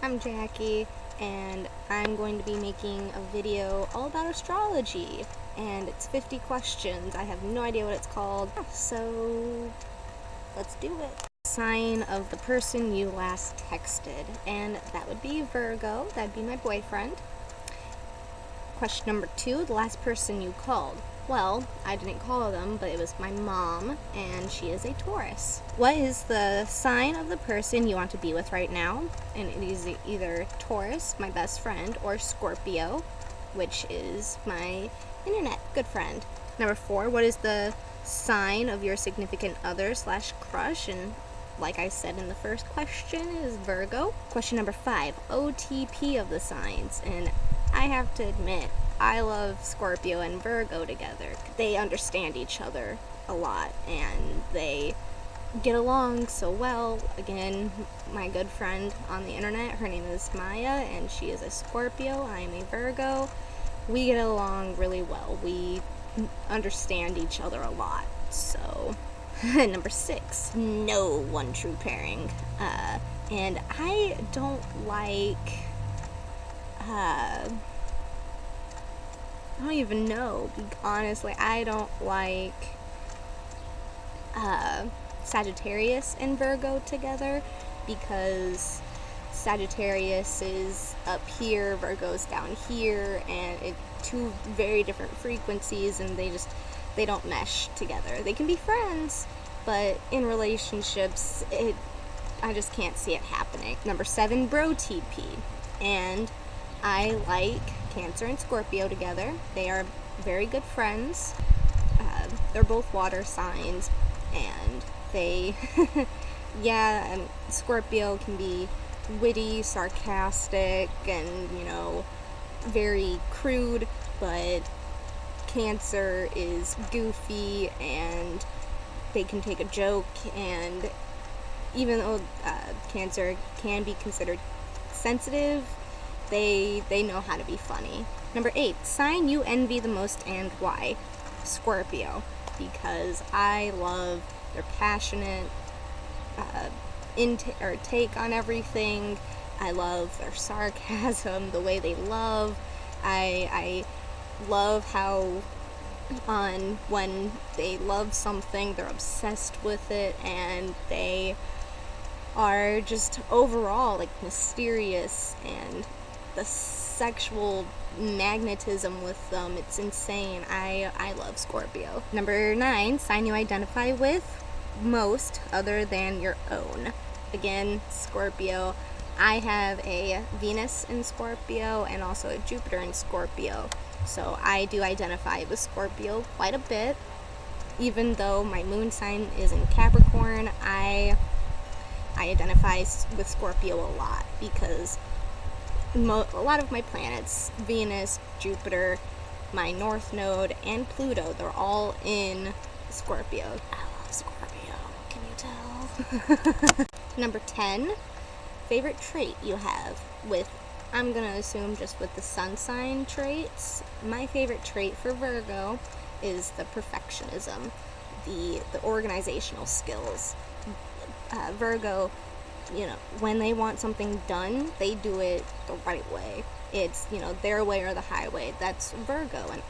I'm Jackie, and I'm going to be making a video all about astrology, and it's 50 questions. I have no idea what it's called, so let's do it. Sign of the person you last texted, and that would be Virgo. That'd be my boyfriend. Question number 2, the last person you called. Well, I didn't call them, but it was my mom, and she is a Taurus. What is the sign of the person you want to be with right now? And it is either Taurus, my best friend, or Scorpio, which is my internet good friend. Number 4, what is the sign of your significant other / crush? And like I said in the first question, it is Virgo. Question number 5, OTP of the signs. And I have to admit, I love Scorpio and Virgo together. They understand each other a lot, and they get along so well. Again, my good friend on the internet, her name is Maya, and she is a Scorpio. I am a Virgo. We get along really well. We understand each other a lot. So, number 6, no one true pairing. And I don't like... I don't even know, honestly. I don't like Sagittarius and Virgo together, because Sagittarius is up here, Virgo's down here, and it's two very different frequencies, and they don't mesh together. They can be friends, but in relationships, I just can't see it happening. Number 7, bro TP. And I like Cancer and Scorpio together. They are very good friends. They're both water signs, and they, yeah, and Scorpio can be witty, sarcastic, and, very crude, but Cancer is goofy, and they can take a joke, and even though Cancer can be considered sensitive, they know how to be funny. Number 8, sign you envy the most and why? Scorpio, because I love their passionate take on everything. I love their sarcasm, the way they love. I love how when they love something, they're obsessed with it, and they are just overall mysterious, and the sexual magnetism with them, it's insane. I love Scorpio. Number 9, sign you identify with most other than your own. Again, Scorpio. I have a Venus in Scorpio and also a Jupiter in Scorpio, so I do identify with Scorpio quite a bit. Even though my moon sign is in Capricorn, I identify with Scorpio a lot, because a lot of my planets, Venus, Jupiter, my North Node, and Pluto, they're all in Scorpio. I love Scorpio, can you tell? Number 10, favorite trait you have with, I'm going to assume just with the sun sign traits. My favorite trait for Virgo is the perfectionism, the organizational skills. Virgo, when they want something done, they do it the right way. It's, their way or the highway. That's Virgo. And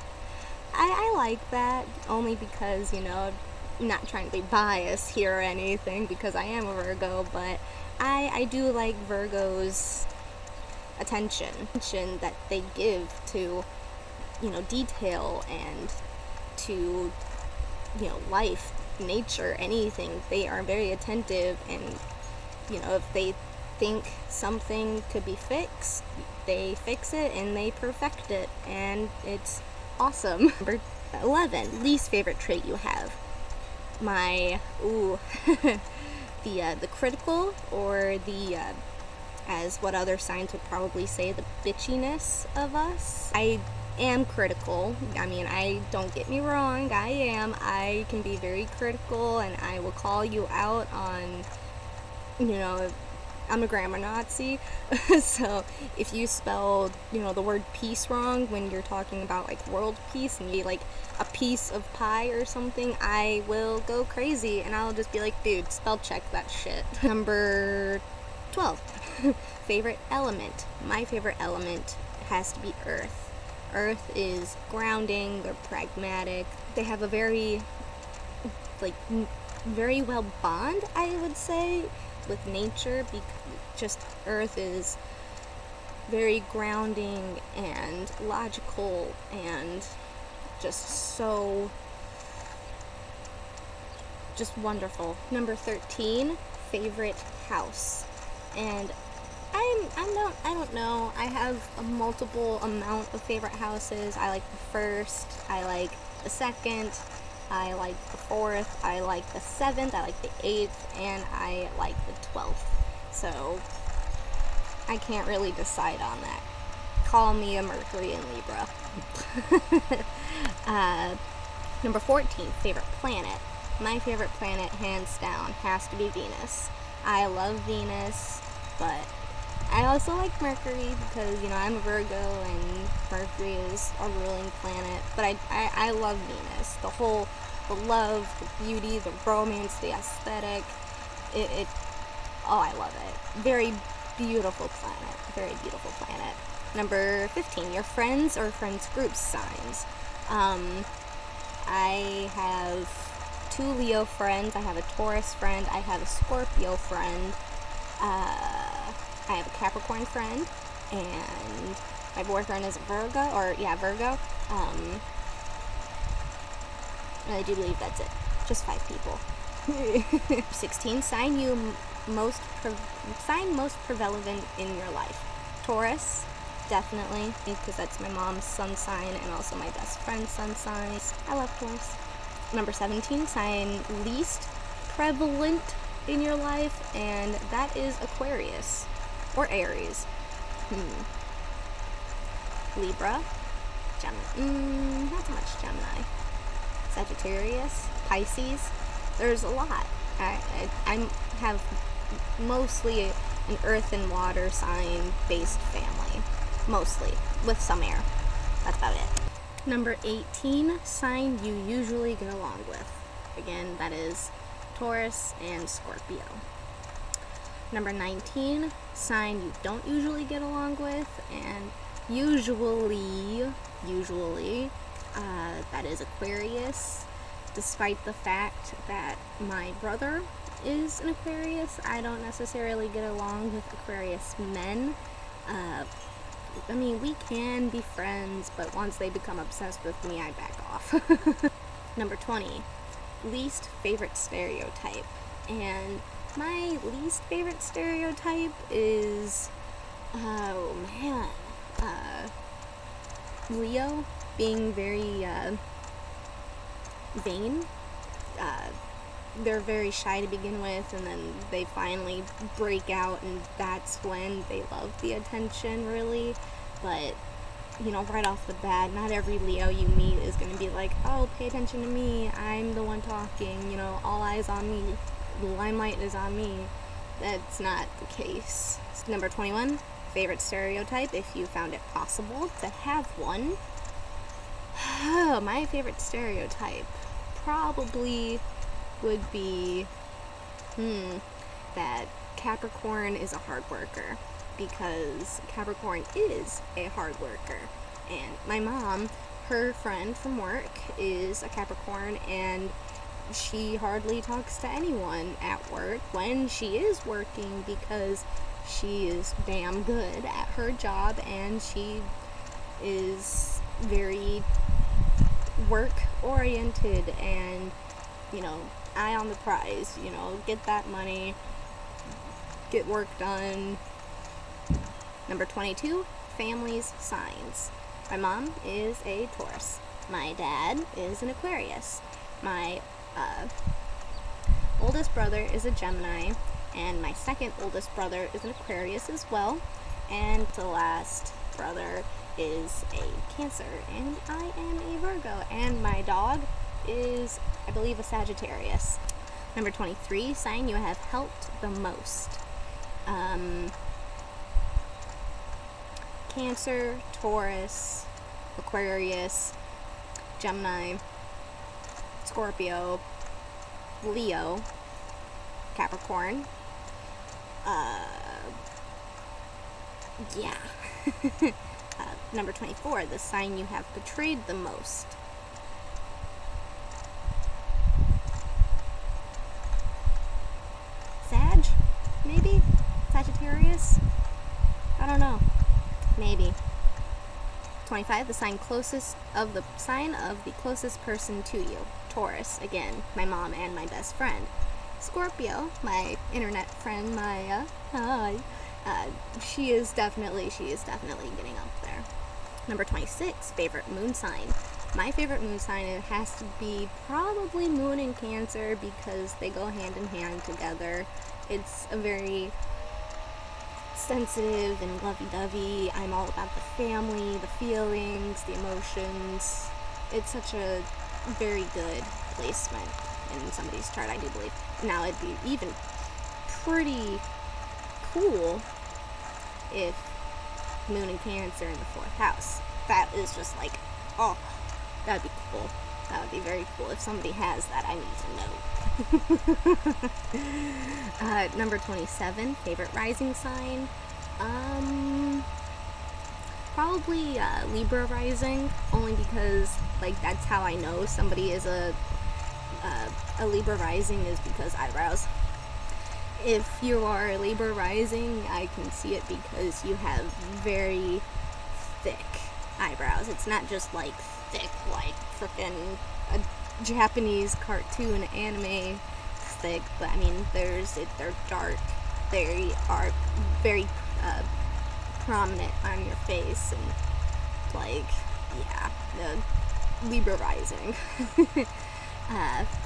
I like that, only because, I'm not trying to be biased here or anything, because I am a Virgo, but I do like Virgo's attention that they give to, detail, and to, life, nature, anything. They are very attentive, and if they think something could be fixed, they fix it and they perfect it, and it's awesome. Number 11, least favorite trait you have. The critical, or the as what other signs would probably say, the bitchiness of us. I am critical. I mean, don't get me wrong, I can be very critical, and I will call you out on, I'm a grammar Nazi, so if you spell, the word peace wrong when you're talking about world peace, and you a piece of pie or something, I will go crazy, and I'll just be like, dude, spell check that shit. Number 12. Favorite element. My favorite element has to be earth. Earth is grounding, they're pragmatic, they have a very well bond, I would say, with nature, because just earth is very grounding and logical and just wonderful. Number 13, favorite house. And I don't know. I have a multiple amount of favorite houses. I like the first, I like the second, I like the fourth, I like the seventh, I like the eighth, and I like the 12th. So I can't really decide on that. Call me a Mercury in Libra. Number 14, favorite planet. My favorite planet, hands down, has to be Venus. I love Venus, but I also like Mercury because, I'm a Virgo and Mercury is a ruling planet. But I love Venus. The love, the beauty, the romance, the aesthetic. I love it. Very beautiful planet. Very beautiful planet. Number 15, your friends or friends groups signs. I have 2 Leo friends, I have a Taurus friend, I have a Scorpio friend, I have a Capricorn friend, and my boyfriend is a Virgo. I do believe that's it. Just 5 people. 16, sign most prevalent in your life. Taurus, definitely, because that's my mom's sun sign and also my best friend's sun sign. I love Taurus. Number 17, sign least prevalent in your life, and that is Aquarius or Aries. Libra, Gemini, not so much Gemini. Sagittarius, Pisces. There's a lot. I have mostly an earth and water sign based family, mostly, with some air. That's about it. Number 18, sign you usually get along with. Again, that is Taurus and Scorpio. Number 19, sign you don't usually get along with, and usually, that is Aquarius. Despite the fact that my brother is an Aquarius, I don't necessarily get along with Aquarius men. We can be friends, but once they become obsessed with me, I back off. Number 20, least favorite stereotype. And my least favorite stereotype is, Leo being very vain. They're very shy to begin with, and then they finally break out, and that's when they love the attention, really. But, right off the bat, not every Leo you meet is going to be like, oh, pay attention to me, I'm the one talking, all eyes on me, the limelight is on me. That's not the case. Number 21, favorite stereotype, if you found it possible to have one. Oh, my favorite stereotype probably would be that Capricorn is a hard worker, because Capricorn is a hard worker. And my mom, her friend from work, is a Capricorn, and she hardly talks to anyone at work when she is working, because she is damn good at her job and she is very work oriented and eye on the prize, get that money, get work done. Number 22, family's signs. My mom is a Taurus. My dad is an Aquarius. My oldest brother is a Gemini, and my second oldest brother is an Aquarius as well, and the last brother is a Cancer, and I am a Virgo, and my dog is, I believe, a Sagittarius. Number 23, sign you have helped the most. Cancer, Taurus, Aquarius, Gemini, Scorpio, Leo, Capricorn, Yeah. Number 24, the sign you have betrayed the most. Sag? Maybe? Sagittarius? I don't know. Maybe. 25, the sign of the closest person to you. Taurus, again, my mom and my best friend. Scorpio, my internet friend Maya. Hi. She is definitely getting up there. Number 26, favorite moon sign. My favorite moon sign, it has to be probably Moon and Cancer, because they go hand in hand together. It's a very sensitive and lovey-dovey. I'm all about the family, the feelings, the emotions. It's such a very good placement in somebody's chart, I do believe. Now, it'd be even pretty cool if Moon and Cancer in the 4th house. That is just like, oh, that'd be cool. That would be very cool. If somebody has that, I need to know. Number 27, favorite rising sign. Probably Libra rising, only because, like, that's how I know somebody is a Libra rising, is because eyebrows. If you are a Libra rising, I can see it because you have very thick eyebrows. It's not just like thick, like frickin' a Japanese cartoon anime thick, but I mean, they're dark. They are very prominent on your face, and like, yeah, the Libra rising.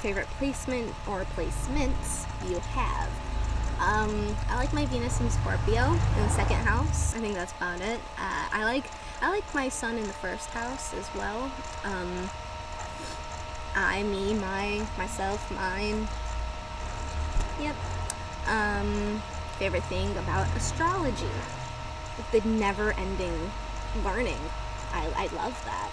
Favorite placement or placements you have. I like my Venus in Scorpio in the 2nd house. I think that's about it. I like my sun in the 1st house as well. Me, myself, mine. Yep. Favorite thing about astrology. The never-ending learning. I love that.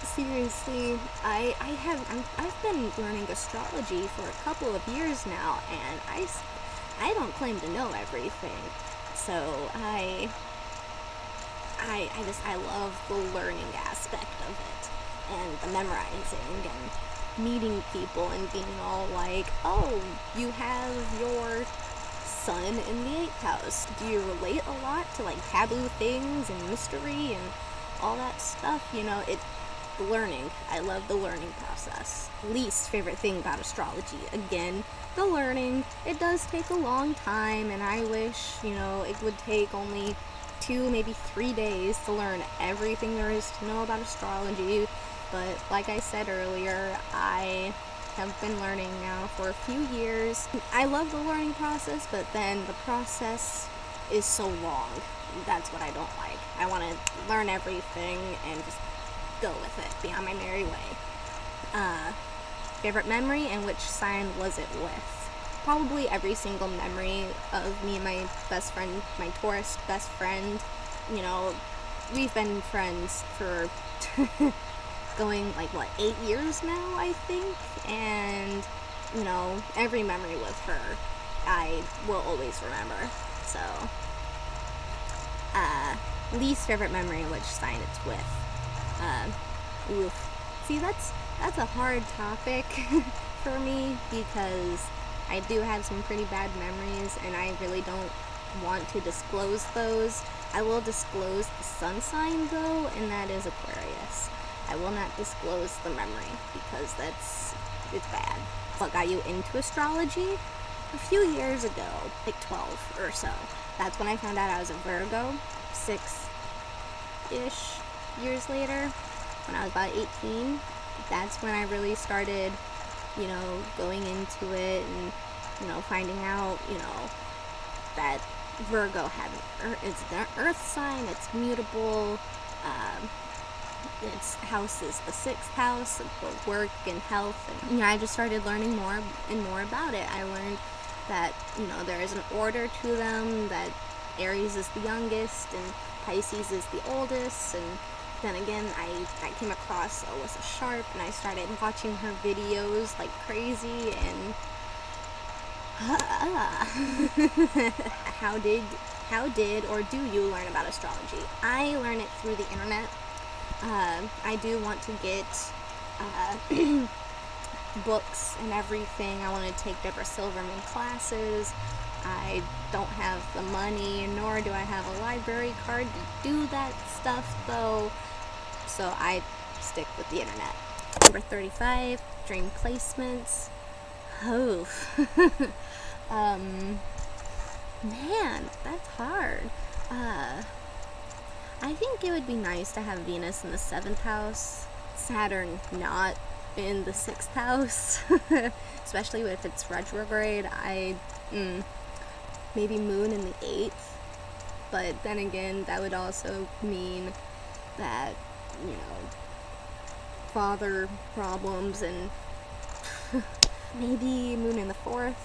Seriously, I've been learning astrology for a couple of years now, and I don't claim to know everything. So I love the learning aspect of it, and the memorizing, and meeting people and being all like, oh, you have your sun in the 8th house. Do you relate a lot to like taboo things and mystery and all that stuff? You know, learning. I love the learning process. Least favorite thing about astrology, again, the learning. It does take a long time, and I wish, it would take only 2, maybe 3 days to learn everything there is to know about astrology. But like I said earlier, I have been learning now for a few years. I love the learning process, but then the process is so long. That's what I don't like. I want to learn everything and just go with it, be on my merry way. Favorite memory, and which sign was it with? Probably every single memory of me and my best friend, my Taurus best friend. We've been friends for going 8 years now, I think, and every memory with her I will always remember. So least favorite memory, and which sign it's with. See, that's a hard topic for me, because I do have some pretty bad memories, and I really don't want to disclose those. I will disclose the sun sign though, and that is Aquarius. I will not disclose the memory, because it's bad. What got you into astrology? A few years ago, 12 or so. That's when I found out I was a Virgo. 6-ish years later, when I was about 18, that's when I really started, going into it, and, finding out, that Virgo it's the earth sign, it's mutable, its house is the 6th house for work and health, and I just started learning more and more about it. I learned that, there is an order to them, that Aries is the youngest, and Pisces is the oldest, and then again, I came across Alyssa Sharp, and I started watching her videos like crazy, and How did or do you learn about astrology? I learn it through the internet. I do want to get books and everything. I want to take Deborah Silverman classes. I don't have the money, nor do I have a library card to do that stuff though, so I stick with the internet. Number 35, dream placements. Oh, man, that's hard. I think it would be nice to have Venus in the 7th house, Saturn not in the 6th house, especially if it's retrograde. Maybe Moon in the 8th, but then again, that would also mean that, father problems, and maybe Moon in the 4th,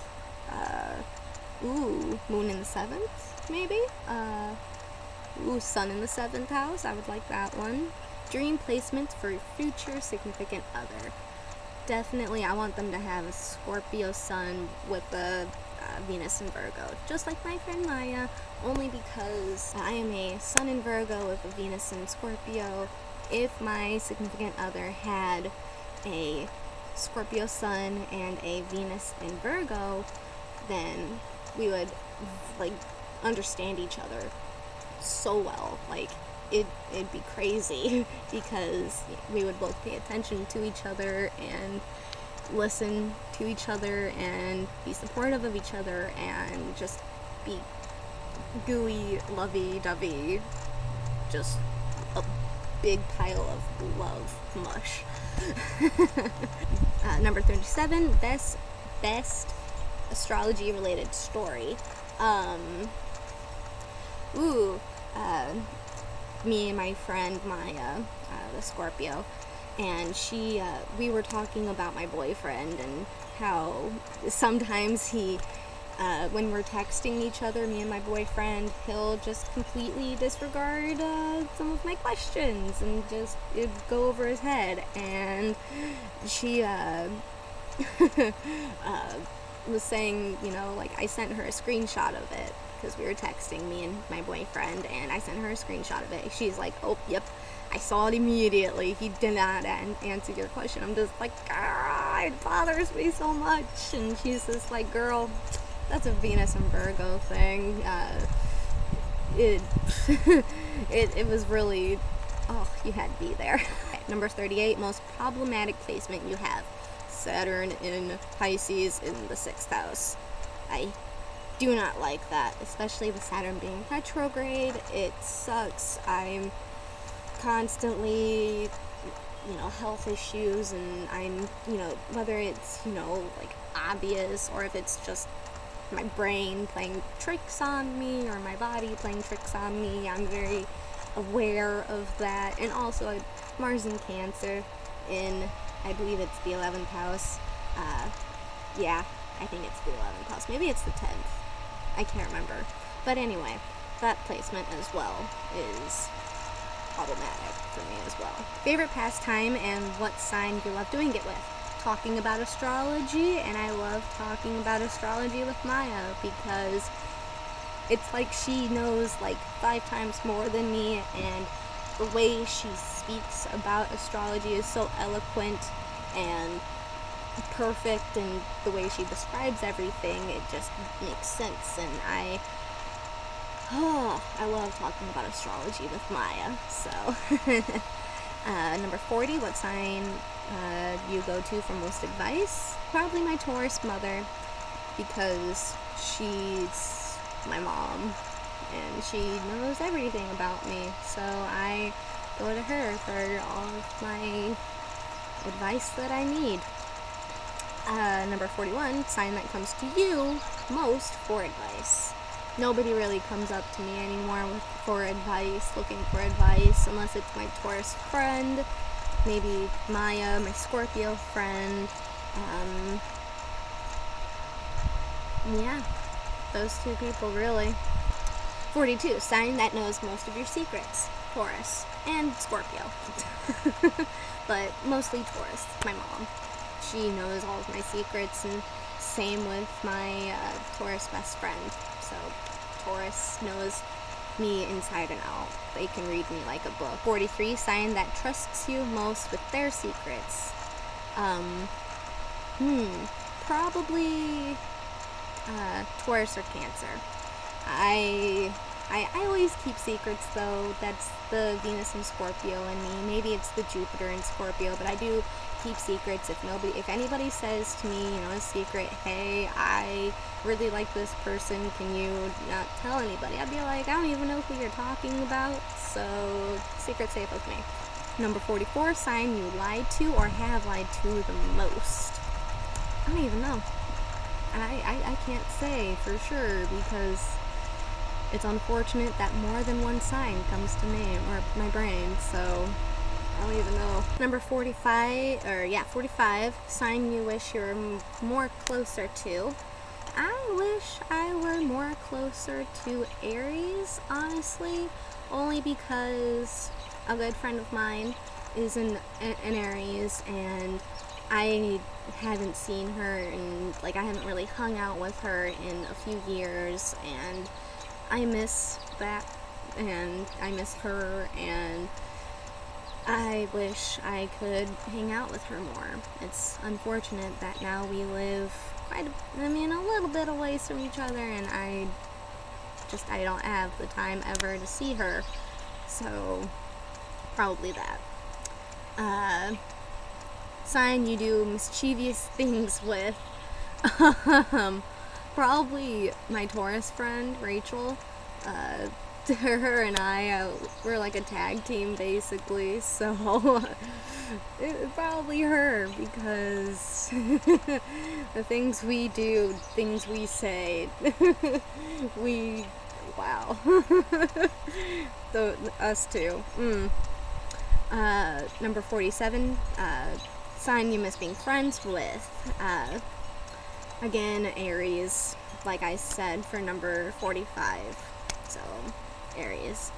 Moon in the 7th, maybe, Sun in the 7th house, I would like that one. Dream placements for your future significant other. Definitely, I want them to have a Scorpio Sun with a Venus in Virgo, just like my friend Maya, only because I am a Sun in Virgo with a Venus in Scorpio. If my significant other had a Scorpio Sun and a Venus in Virgo, then we would understand each other so well. It'd be crazy because we would both pay attention to each other and listen to each other and be supportive of each other and just be gooey, lovey-dovey, just a big pile of love mush. Number 37, best astrology related story. Me and my friend Maya, the Scorpio, and we were talking about my boyfriend and how sometimes he, when we're texting each other, me and my boyfriend, he'll just completely disregard some of my questions and just it'd go over his head. And she was saying, I sent her a screenshot of it because we were texting, me and my boyfriend, and I sent her a screenshot of it. She's like, oh, yep, I saw it immediately. He did not answer your question. I'm just like, it bothers me so much. And she's just like, girl, that's a Venus and Virgo thing. It was really, you had to be there. Number 38, most problematic placement you have. Saturn in Pisces in the 6th house. I do not like that, especially with Saturn being retrograde. It sucks. I'm constantly, health issues, and I'm, whether it's, obvious or if it's just my brain playing tricks on me or my body playing tricks on me, I'm very aware of that. And also Mars in Cancer in, I believe it's the 11th house. I think it's the 11th house. Maybe it's the 10th. I can't remember. But anyway, that placement as well is problematic for me as well. Favorite pastime and what sign you love doing it with? Talking about astrology, and I love talking about astrology with Maya because it's like she knows 5 times more than me, and the way she speaks about astrology is so eloquent and perfect, and the way she describes everything, it just makes sense. And I love talking about astrology with Maya. So number 40, what sign you go to for most advice? Probably my Taurus mother, because she's my mom and she knows everything about me, so I go to her for all of my advice that I need. Number 41, sign that comes to you most for advice. Nobody really comes up to me anymore looking for advice, unless it's my Taurus friend, maybe Maya, my Scorpio friend. Those two people really. 42, sign that knows most of your secrets. Taurus and Scorpio. But mostly Taurus, my mom. She knows all of my secrets and same with my Taurus best friend. So Taurus knows me inside and out. They can read me like a book. 43, sign that trusts you most with their secrets. Probably Taurus or Cancer. I always keep secrets, though. That's the Venus and Scorpio in me. Maybe it's the Jupiter and Scorpio, but I do keep secrets. If anybody says to me, a secret, hey, I really like this person, can you not tell anybody? I'd be like, I don't even know who you're talking about, so secret safe with me. Number 44, sign you lied to or have lied to the most. I don't even know. I can't say for sure, because it's unfortunate that more than one sign comes to me or my brain, so I don't even know. Number 45, sign you wish you were more closer to. I wish I were more closer to Aries, honestly, only because a good friend of mine is an Aries, and I haven't seen her, and I haven't really hung out with her in a few years, and I miss that, and I miss her, and I wish I could hang out with her more. It's unfortunate that now we live a little bit away from each other, and I don't have the time ever to see her, so probably that. Sign you do mischievous things with. Probably my Taurus friend, Rachel. Her and I, we're like a tag team, basically, so it's probably her, because the things we do, things we say, wow. Us too. Number 47, sign you miss being friends with. Again, Aries, like I said, for number 45. So, Aries.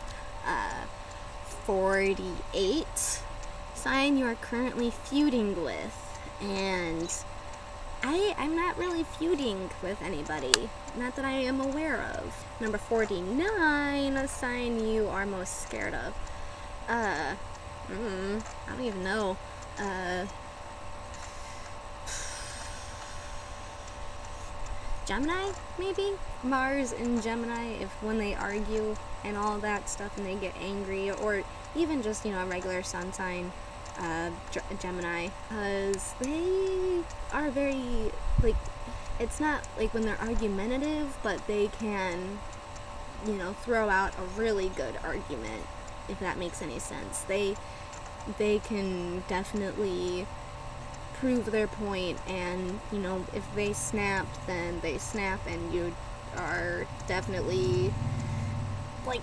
48, sign you are currently feuding with. And I'm not really feuding with anybody. Not that I am aware of. Number 49, a sign you are most scared of. I don't even know. Gemini, maybe? Mars and Gemini, when they argue and all that stuff and they get angry, or even just, a regular sun sign, Gemini, because they are very, it's not when they're argumentative, but they can, throw out a really good argument, if that makes any sense. They can definitely prove their point, and if they snapped, then they snap, and you are definitely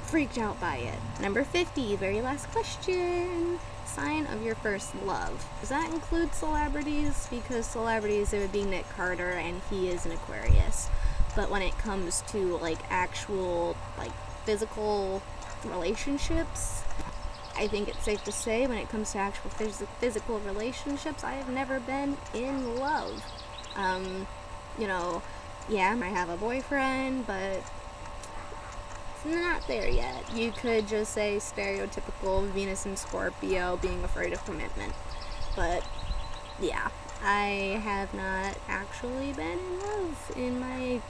freaked out by it. Number 50, very last question, sign of your first love. Does that include celebrities? Because celebrities, it would be Nick Carter, and he is an Aquarius. But when it comes to actual physical relationships, I think it's safe to say, when it comes to actual physical relationships, I have never been in love. Yeah, I have a boyfriend, but it's not there yet. You could just say stereotypical Venus and Scorpio, being afraid of commitment. But, yeah, I have not actually been in love in my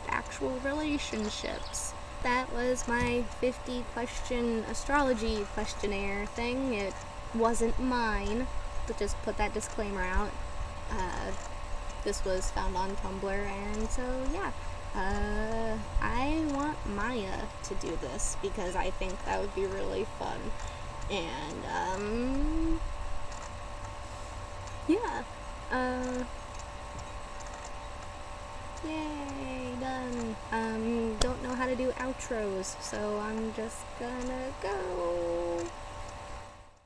actual relationships. That was my 50 question astrology questionnaire thing. It wasn't mine, but just put that disclaimer out. This was found on Tumblr, and so yeah, I want Maya to do this, because I think that would be really fun. And yeah, yay, done. Don't know how to do outros, so I'm just gonna go.